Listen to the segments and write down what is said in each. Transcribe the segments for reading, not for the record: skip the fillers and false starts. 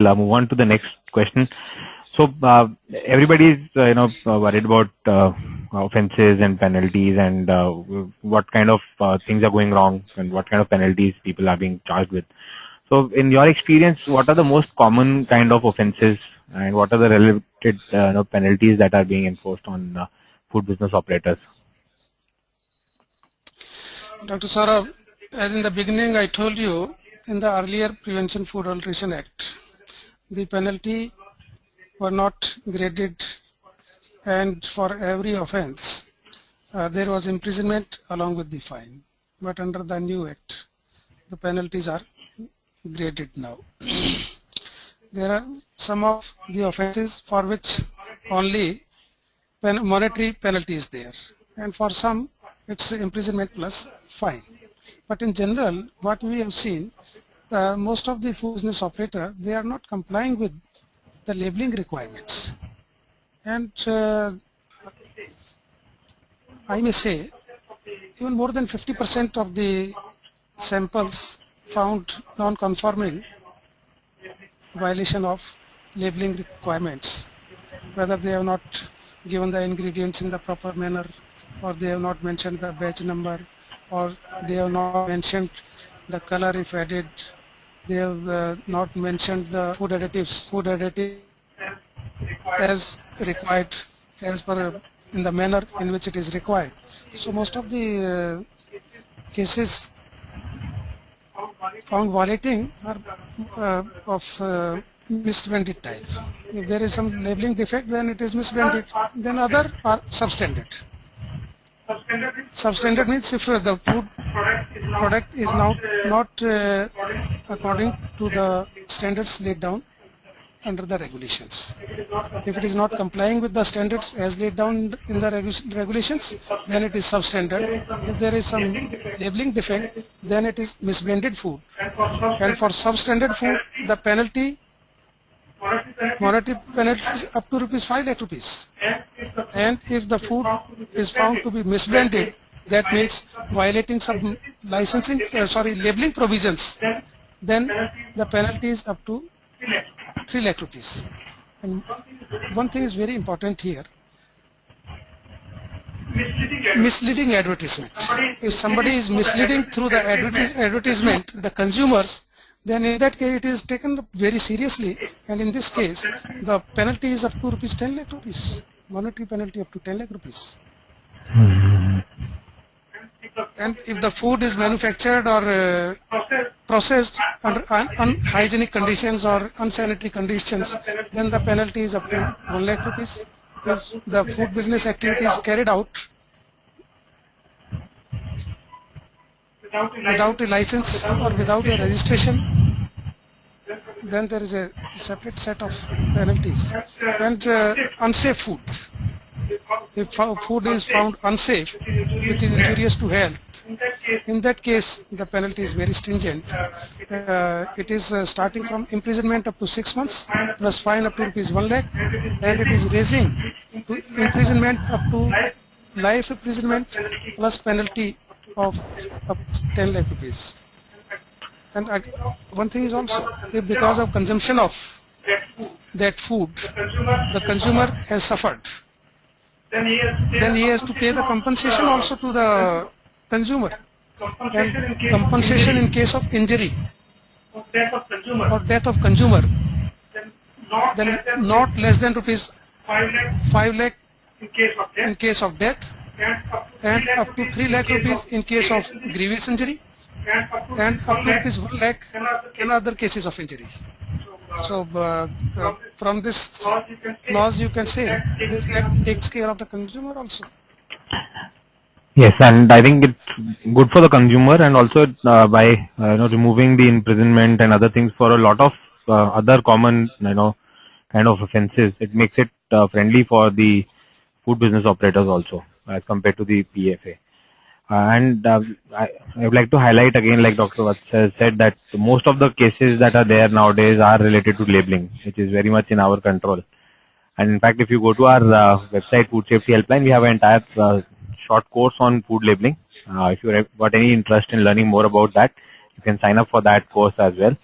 move on to the next question. So everybody is worried about offences and penalties and what kind of things are going wrong and what kind of penalties people are being charged with. So in your experience, what are the most common kind of offences and what are the related penalties that are being enforced on food business operators? Dr. Saurabh, as in the beginning I told you, in the earlier Prevention Food Adulteration Act, the penalty were not graded, and for every offense there was imprisonment along with the fine. But under the new act, the penalties are graded now. There are some of the offenses for which only monetary penalty is there, and for some it's imprisonment plus fine. But in general, what we have seen, most of the food business operator, they are not complying with the labeling requirements, and I may say even more than 50% of the samples found non-conforming violation of labeling requirements, whether they have not given the ingredients in the proper manner, or they have not mentioned the batch number, or they have not mentioned the color if added, they have not mentioned the food additive as required, as per in the manner in which it is required. So most of the cases found violating are of misbranded type. If there is some labeling defect, then it is misbranded. Then other are substandard. Substandard means if the food product is now not according to the standards laid down under the regulations. If it is not complying with the standards as laid down in the regulations, then it is substandard. If there is some labeling defect, then it is misbranded food. And for substandard food, the penalty, monetary penalty is up to ₹5 lakh rupees. And if the food is found to be misbranded, that means violating some labeling provisions, then the penalty is up to 3 lakh rupees. And one thing is very important here: misleading advertisement. If somebody is misleading through the advertisement the consumers, then in that case it is taken very seriously, and in this case the penalty is up to ₹10 lakh rupees, monetary penalty up to 10 lakh rupees. And if the food is manufactured or processed under unhygienic conditions or unsanitary conditions, then the penalty is up to 1 lakh rupees. If the food business activity is carried out without a license or without a registration, then there is a separate set of penalties. And unsafe food. If food is found unsafe, which is injurious to health, in that case the penalty is very stringent. It is starting from imprisonment up to 6 months plus fine up to ₹1 lakh, and it is raising to imprisonment up to life imprisonment plus penalty of up to 10 lakh rupees. And one thing is also, if because of consumption of that food the consumer has suffered, then he has to pay the compensation also to the consumer, and compensation in case of injury or death of consumer, then not less than ₹5 lakh in case of death, and up to 3 lakh rupees in case of grievous injury, and up to ₹1 lakh in other cases of injury. So from this laws you can say this act takes care of the consumer also. Yes, and I think it's good for the consumer, and also by removing the imprisonment and other things for a lot of other common kind of offences, it makes it friendly for the food business operators also as compared to the PFA. And I would like to highlight again, like Dr. Vats has said, that most of the cases that are there nowadays are related to labeling, which is very much in our control. And in fact, if you go to our website, Food Safety Helpline, we have an entire short course on food labeling. If you have got any interest in learning more about that, you can sign up for that course as well.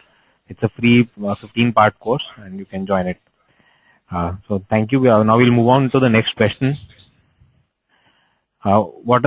It's a free 15-part course, and you can join it. So thank you. Now we'll move on to the next question. What are the